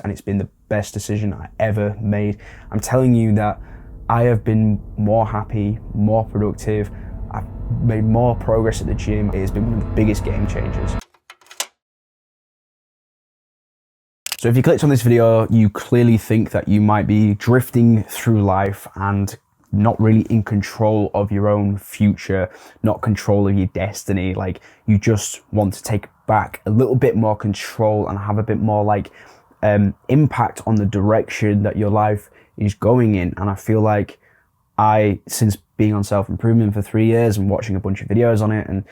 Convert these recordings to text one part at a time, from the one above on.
and it's been the best decision I ever made. I'm telling you that I have been more happy, more productive. I've made more progress at the gym. It has been one of the biggest game changers. So if you clicked on this video, you clearly think that you might be drifting through life and not really in control of your own future, not control of your destiny. Like, you just want to take back a little bit more control and have a bit more like impact on the direction that your life is going in. And I feel like since being on self-improvement for 3 years and watching a bunch of videos on it, and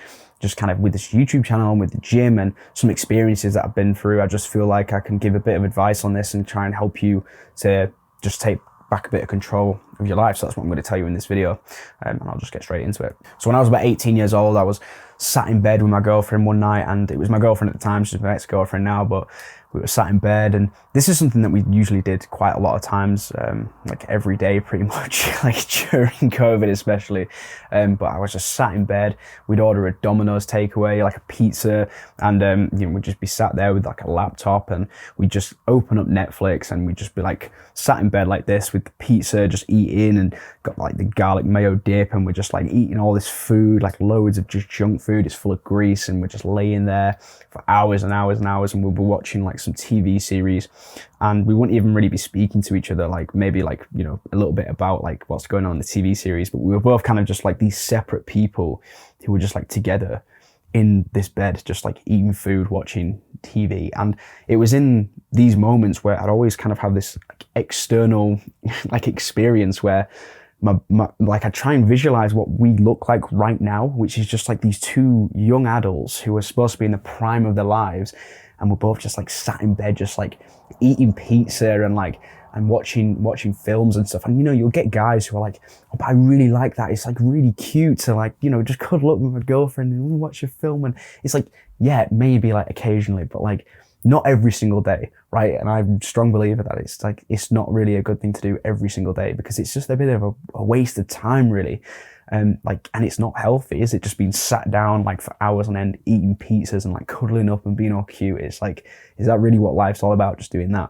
just kind of with this YouTube channel and with the gym and some experiences that I've been through, I just feel like I can give a bit of advice on this and try and help you to just take back a bit of control of your life. So that's what I'm going to tell you in this video, and I'll just get straight into it. So when I was about 18 years old, I was sat in bed with my girlfriend one night, and it was my girlfriend at the time. She's my ex-girlfriend now, but we were sat in bed, and this is something that we usually did quite a lot of times, like every day pretty much, like during COVID especially. But I was just sat in bed. We'd order a Domino's takeaway, like a pizza, and we'd just be sat there with like a laptop, and we'd just open up Netflix, and we'd just be like sat in bed like this with the pizza, just eating, and got like the garlic mayo dip, and we're just like eating all this food, like loads of just junk food. It's full of grease, and we're just laying there for hours and hours and hours, and we'll be watching like some TV series, and we wouldn't even really be speaking to each other, like maybe like, you know, a little bit about like what's going on in the TV series, but we were both kind of just like these separate people who were just like together in this bed, just like eating food, watching TV. And it was in these moments where I'd always kind of have this like external like experience where like I try and visualize what we look like right now, which is just like these two young adults who are supposed to be in the prime of their lives, and we're both just like sat in bed, just like eating pizza and watching films and stuff. And you know, you'll get guys who are like, oh, but I really like that. It's like really cute to like, you know, just cuddle up with my girlfriend and watch a film. And it's like, yeah, maybe like occasionally, but like not every single day, right? And I'm a strong believer that it's like, it's not really a good thing to do every single day, because it's just a bit of a waste of time, really. And it's not healthy, is it? Just being sat down like for hours on end, eating pizzas and like cuddling up and being all cute. It's like, is that really what life's all about? Just doing that?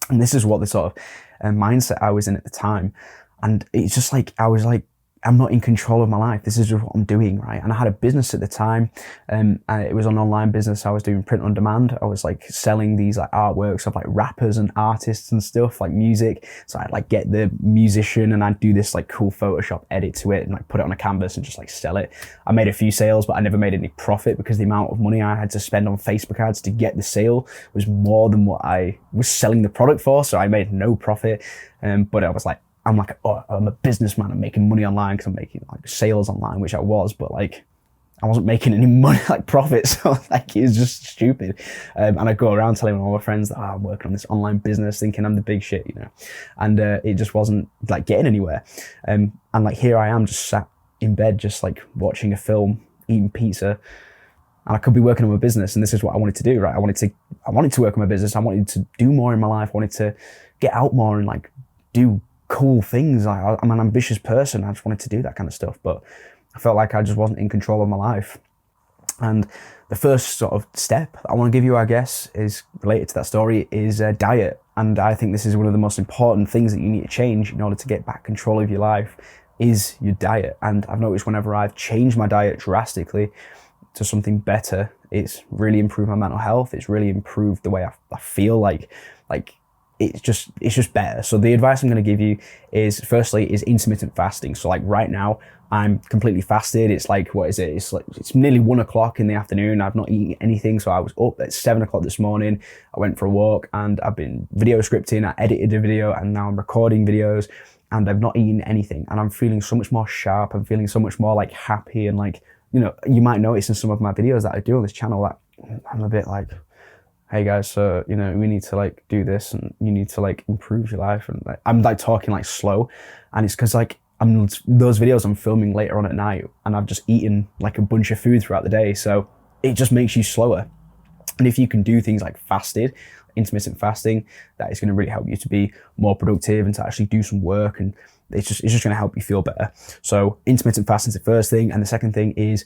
And this is what the sort of mindset I was in at the time. And it's just like, I was like, I'm not in control of my life. This is just what I'm doing, right? And I had a business at the time. It was an online business. I was doing print on demand. I was like selling these like artworks of like rappers and artists and stuff, like music. So I'd like get the musician and I'd do this like cool Photoshop edit to it and like put it on a canvas and just like sell it. I made a few sales, but I never made any profit because the amount of money I had to spend on Facebook ads to get the sale was more than what I was selling the product for. So I made no profit. But I was like, I'm like, oh, I'm a businessman. I'm making money online because I'm making like sales online, which I was, but like I wasn't making any money, like profit. So like it was just stupid. And I go around telling all my friends that I'm working on this online business, thinking I'm the big shit, you know. And it just wasn't like getting anywhere. And like here I am, just sat in bed, just like watching a film, eating pizza. And I could be working on my business, and this is what I wanted to do, right? I wanted to work on my business. I wanted to do more in my life. I wanted to get out more and like do cool things. I'm an ambitious person. I just wanted to do that kind of stuff, but I felt like I just wasn't in control of my life. And the first sort of step I want to give you, I guess, is related to that story, is diet. And I think this is one of the most important things that you need to change in order to get back control of your life, is your diet. And I've noticed whenever I've changed my diet drastically to something better, it's really improved my mental health. It's really improved the way I feel like it's just better. So the advice I'm going to give you is, firstly, is intermittent fasting. So like right now, I'm completely fasted. It's like, what is it? It's nearly 1 o'clock in the afternoon. I've not eaten anything. So I was up at 7 o'clock this morning. I went for a walk and I've been video scripting. I edited a video and now I'm recording videos, and I've not eaten anything. And I'm feeling so much more sharp. I'm feeling so much more like happy. And like, you know, you might notice in some of my videos that I do on this channel that I'm a bit like, hey guys, so, you know, we need to like do this and you need to like improve your life. And like, I'm like talking like slow, and it's because like those videos I'm filming later on at night, and I've just eaten like a bunch of food throughout the day. So it just makes you slower. And if you can do things like fasted, intermittent fasting, that is going to really help you to be more productive and to actually do some work. And it's just going to help you feel better. So intermittent fasting is the first thing. And the second thing is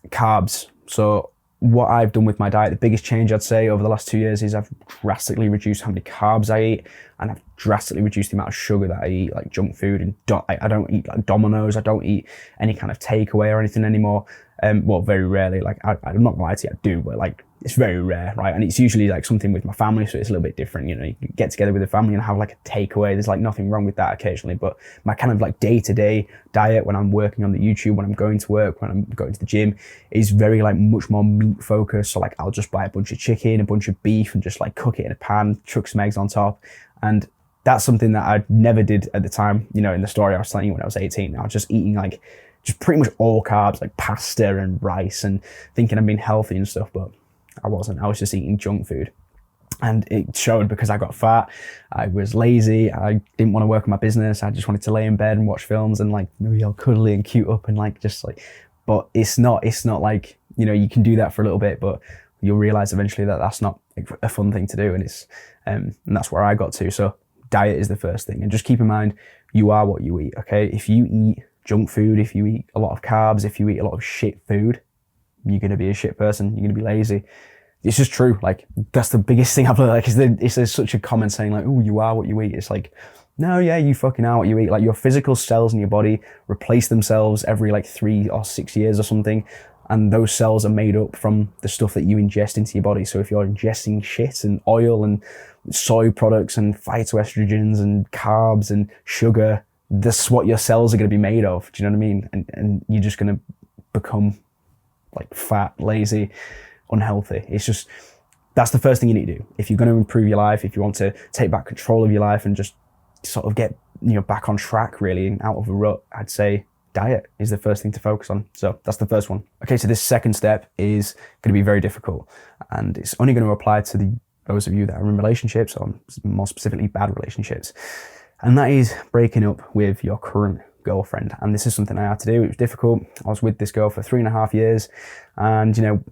carbs. So what I've done with my diet, the biggest change I'd say over the last 2 years is I've drastically reduced how many carbs I eat, and I've drastically reduced the amount of sugar that I eat, like junk food, and I don't eat like Domino's, I don't eat any kind of takeaway or anything anymore. Well, very rarely. Like I'm not gonna lie to you, I do, but like it's very rare, right? And it's usually like something with my family, so it's a little bit different. You know, you get together with the family and have like a takeaway. There's like nothing wrong with that occasionally, but my kind of like day-to-day diet when I'm working on the YouTube, when I'm going to work, when I'm going to the gym, is very like much more meat focused. So like I'll just buy a bunch of chicken, a bunch of beef, and just like cook it in a pan, chuck some eggs on top. And that's something that I never did at the time. You know, in the story I was telling you when I was 18, I was just eating like just pretty much all carbs, like pasta and rice, and thinking I'm being healthy and stuff, but I wasn't. I was just eating junk food. And it showed because I got fat, I was lazy, I didn't want to work on my business, I just wanted to lay in bed and watch films and like maybe all cuddly and cute up and like just like, but it's not like, you know, you can do that for a little bit, but you'll realize eventually that that's not a fun thing to do, and it's and that's where I got to. So diet is the first thing, and just keep in mind, you are what you eat, okay? If you eat junk food, if you eat a lot of carbs, if you eat a lot of shit food, you're going to be a shit person, you're going to be lazy. It's just true. Like, that's the biggest thing I've learned. Like, it's such a common saying, like, oh, you are what you eat. It's like, no, yeah, you fucking are what you eat. Like, your physical cells in your body replace themselves every like 3 or 6 years or something. And those cells are made up from the stuff that you ingest into your body. So if you're ingesting shit and oil and soy products and phytoestrogens and carbs and sugar, that's what your cells are going to be made of. Do you know what I mean? And you're just going to become like fat, lazy, unhealthy. It's just, that's the first thing you need to do. If you're going to improve your life, if you want to take back control of your life and just sort of get, you know, back on track really and out of a rut, I'd say diet is the first thing to focus on. So that's the first one. Okay, so this second step is going to be very difficult, and it's only going to apply to those of you that are in relationships, or more specifically bad relationships. And that is breaking up with your current girlfriend. And this is something I had to do. It was difficult. I was with this girl for 3.5 years, and you know,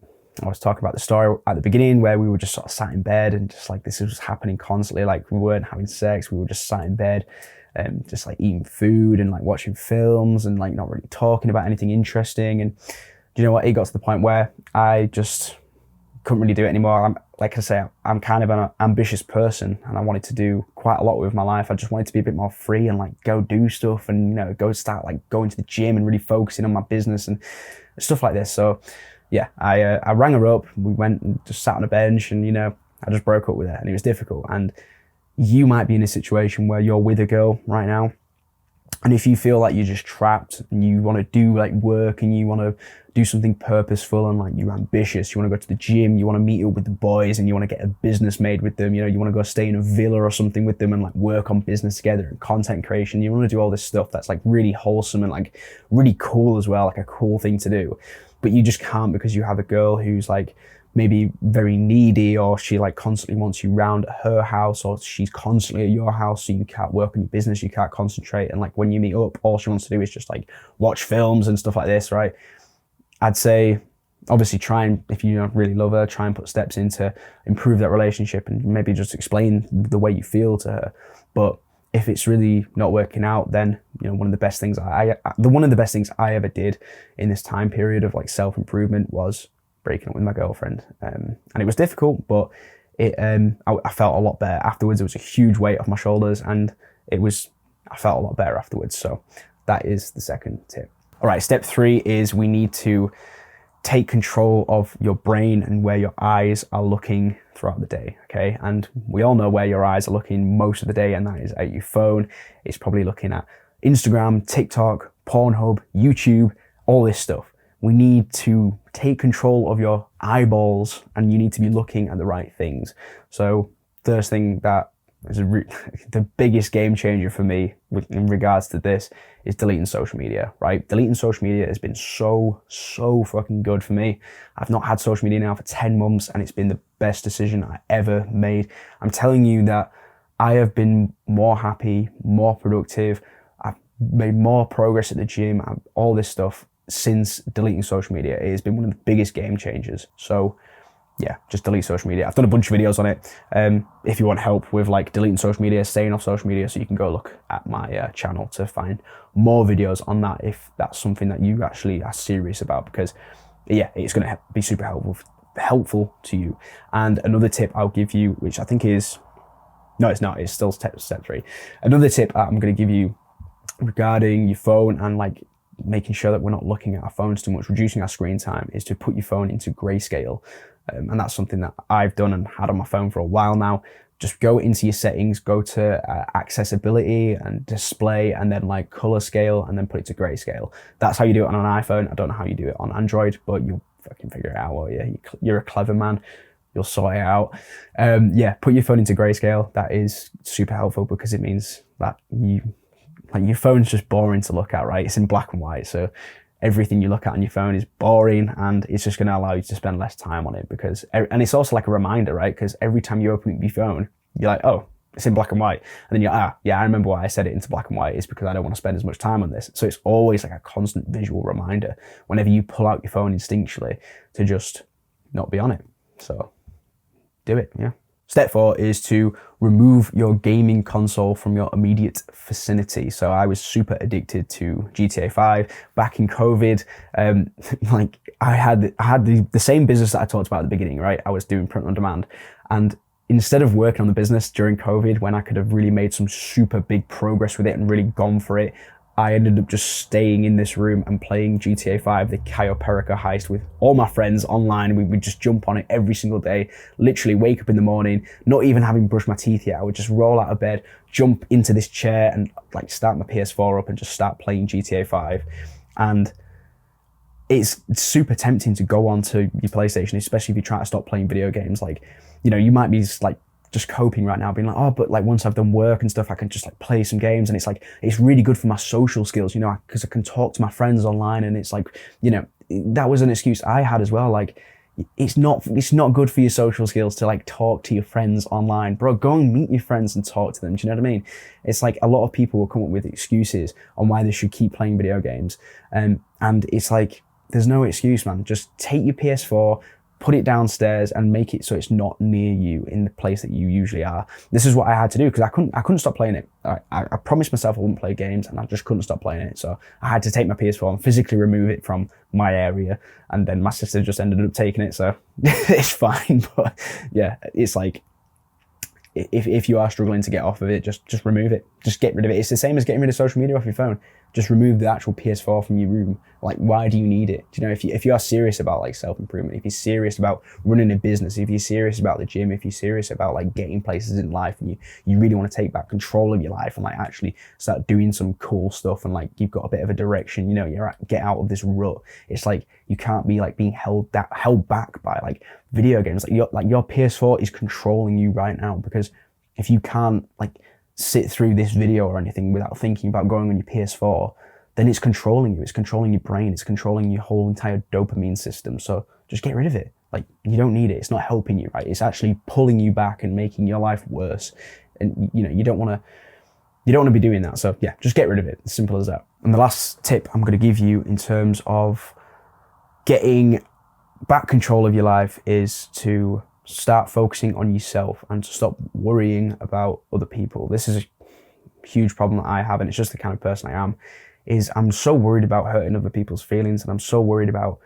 I was talking about the story at the beginning where we were just sort of sat in bed and just like this was happening constantly. Like we weren't having sex, we were just sat in bed and just like eating food and like watching films and like not really talking about anything interesting. And you know what? It got to the point where I just couldn't really do it anymore. Like I say, I'm kind of an ambitious person, and I wanted to do quite a lot with my life. I just wanted to be a bit more free and like go do stuff and, you know, go start like going to the gym and really focusing on my business and stuff like this. So yeah, I rang her up, we went and just sat on a bench, and you know, I just broke up with her, and it was difficult. And you might be in a situation where you're with a girl right now, and if you feel like you're just trapped and you want to do like work and you want to do something purposeful and like you're ambitious, you want to go to the gym, you want to meet up with the boys and you want to get a business made with them, you know, you want to go stay in a villa or something with them and like work on business together and content creation, you want to do all this stuff that's like really wholesome and like really cool as well, like a cool thing to do. But you just can't because you have a girl who's like maybe very needy, or she like constantly wants you round at her house, or she's constantly at your house, so you can't work on your business, you can't concentrate. And like when you meet up, all she wants to do is just like watch films and stuff like this, right? I'd say obviously try and, if you don't really love her, try and put steps in to improve that relationship and maybe just explain the way you feel to her. But if it's really not working out, then, you know, one of the best things I ever did in this time period of like self-improvement was breaking up with my girlfriend. And it was difficult, but I felt a lot better afterwards. It was a huge weight off my shoulders, and I felt a lot better afterwards. So that is the second tip. All right, step 3 is we need to take control of your brain and where your eyes are looking throughout the day, okay? And we all know where your eyes are looking most of the day, and that is at your phone. It's probably looking at Instagram, TikTok, Pornhub, YouTube, all this stuff. We need to take control of your eyeballs, and you need to be looking at the right things. So first thing that is the biggest game changer for me in regards to this is deleting social media, right? Deleting social media has been so fucking good for me. I've not had social media now for 10 months, and it's been the best decision I ever made. I'm telling you that I have been more happy, more productive. I've made more progress at the gym, all this stuff since deleting social media. It has been one of the biggest game changers. So yeah, just delete social media. I've done a bunch of videos on it. If you want help with like deleting social media, staying off social media, so you can go look at my channel to find more videos on that if that's something that you actually are serious about, because yeah, it's going to be super helpful helpful to you. And another tip I'll give you, which I think is, no, it's not, it's still step 3. Another tip I'm going to give you regarding your phone and like making sure that we're not looking at our phones too much, reducing our screen time, is to put your phone into grayscale. And that's something that I've done and had on my phone for a while now. Just go into your settings, go to accessibility and display, and then like color scale, and then put it to grayscale. That's how you do it on an iPhone. I don't know how you do it on Android, but you'll fucking figure it out, won't you? You're a clever man. You'll sort it out. Yeah, put your phone into grayscale. That is super helpful because it means that your phone's just boring to look at, right? It's in black and white, so everything you look at on your phone is boring, and it's just going to allow you to spend less time on it and it's also like a reminder, right? Because every time you open up your phone, you're like, oh, it's in black and white. And then you're yeah, I remember why I set it into black and white. It's because I don't want to spend as much time on this. So it's always like a constant visual reminder whenever you pull out your phone instinctually to just not be on it. So do it, yeah. Step 4 is to remove your gaming console from your immediate vicinity. So I was super addicted to GTA 5 back in COVID. Like I had the same business that I talked about at the beginning, right? I was doing print on demand, and instead of working on the business during COVID, when I could have really made some super big progress with it and really gone for it, I ended up just staying in this room and playing GTA 5, the Cayo Perico heist, with all my friends online. We would just jump on it every single day, literally wake up in the morning, not even having brushed my teeth yet. I would just roll out of bed, jump into this chair and like start my PS4 up and just start playing GTA 5. And it's super tempting to go onto your PlayStation, especially if you try to stop playing video games. Like, you know, you might be like just coping right now, being like, oh, but like once I've done work and stuff, I can just like play some games. And it's like, it's really good for my social skills, you know, because I can talk to my friends online. And it's like, you know, that was an excuse I had as well. Like, it's not good for your social skills to like talk to your friends online. Bro, go and meet your friends and talk to them. Do you know what I mean? It's like a lot of people will come up with excuses on why they should keep playing video games. And it's like, there's no excuse, man. Just take your PS4, put it downstairs and make it so it's not near you in the place that you usually are. This is what I had to do because I couldn't stop playing it. I promised myself I wouldn't play games, and I just couldn't stop playing it. So I had to take my PS4 and physically remove it from my area, and then my sister just ended up taking it, so it's fine. But yeah, it's like, if you are struggling to get off of it, just remove it. Just get rid of it. It's the same as getting rid of social media off your phone. Just remove the actual PS4 from your room. Like, why do you need it? Do you know, if you are serious about like self-improvement, if you're serious about running a business, if you're serious about the gym, if you're serious about like getting places in life, and you really want to take back control of your life and like actually start doing some cool stuff, and like you've got a bit of a direction, you know, get out of this rut. It's like, you can't be like being held back by like video games. Like your PS4 is controlling you right now, because if you can't like sit through this video or anything without thinking about going on your PS4, then it's controlling you. It's controlling your brain. It's controlling your whole entire dopamine system. So just get rid of it. Like, you don't need it. It's not helping you, right? It's actually pulling you back and making your life worse. And you know, you don't want to be doing that. So yeah, just get rid of it. As simple as that. And the last tip I'm going to give you in terms of getting back control of your life is to start focusing on yourself and to stop worrying about other people. This is a huge problem that I have, and it's just the kind of person I am, is I'm so worried about hurting other people's feelings, and I'm so worried about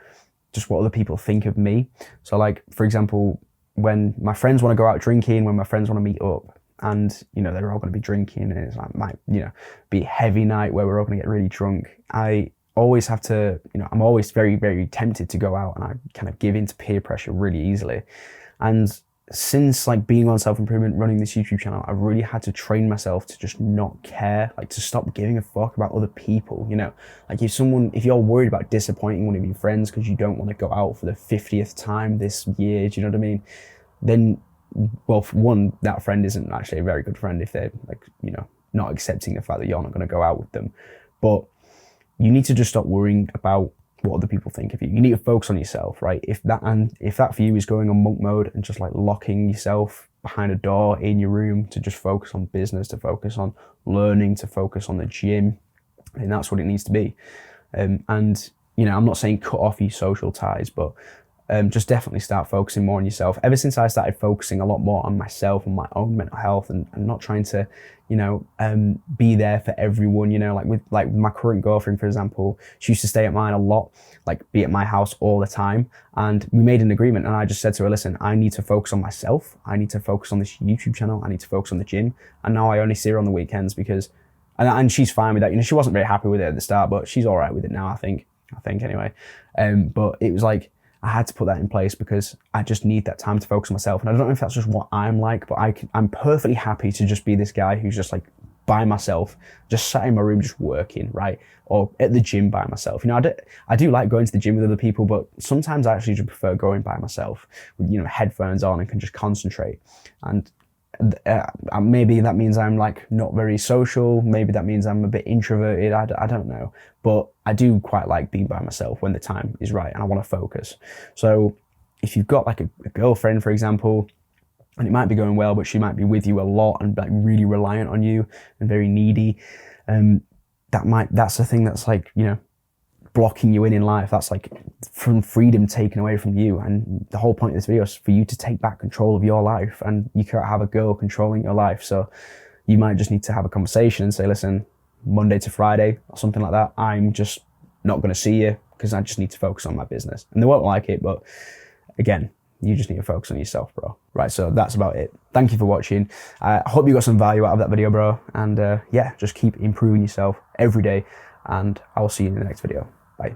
just what other people think of me. So like, for example, when my friends want to go out drinking, when my friends want to meet up, and you know, they're all going to be drinking, and it's like, might, you know, be a heavy night where we're all going to get really drunk, I always have to, you know, I'm always very, very tempted to go out, and I kind of give into peer pressure really easily. And since like being on self-improvement, running this YouTube channel, I've really had to train myself to just not care, like to stop giving a fuck about other people, you know? Like if you're worried about disappointing one of your friends because you don't want to go out for the 50th time this year, do you know what I mean? Then, well, for one, that friend isn't actually a very good friend if they're like, you know, not accepting the fact that you're not going to go out with them. But you need to just stop worrying about what other people think of you. You need to focus on yourself, right? If that for you is going on monk mode and just like locking yourself behind a door in your room to just focus on business, to focus on learning, to focus on the gym, then that's what it needs to be. And you know, I'm not saying cut off your social ties, but just definitely start focusing more on yourself. Ever since I started focusing a lot more on myself and my own mental health, and not trying to, be there for everyone, like with my current girlfriend, for example, she used to stay at mine a lot, like be at my house all the time. And we made an agreement, and I just said to her, listen, I need to focus on myself. I need to focus on this YouTube channel. I need to focus on the gym. And now I only see her on the weekends because, and she's fine with that. She wasn't very happy with it at the start, but she's all right with it now, I think anyway. But it was like, I had to put that in place because I just need that time to focus on myself. And I don't know if that's just what I'm like, but I'm perfectly happy to just be this guy who's just like by myself, just sat in my room, just working, right? Or at the gym by myself. I do like going to the gym with other people, but sometimes I actually just prefer going by myself with, headphones on and can just concentrate. And maybe that means I'm like not very social. Maybe that means I'm a bit introverted. I don't know, but I do quite like being by myself when the time is right and I want to focus. So if you've got like a girlfriend, for example, and it might be going well, but she might be with you a lot and like really reliant on you and very needy, that's the thing that's like, blocking you in life. That's like from freedom taken away from you. And the whole point of this video is for you to take back control of your life, and you can't have a girl controlling your life. So you might just need to have a conversation and say, listen, Monday to Friday or something like that, I'm just not going to see you because I just need to focus on my business. And they won't like it, but again, you just need to focus on yourself, bro. Right, so that's about it. Thank you for watching. I hope you got some value out of that video, bro. And yeah, just keep improving yourself every day, and I will see you in the next video. Bye.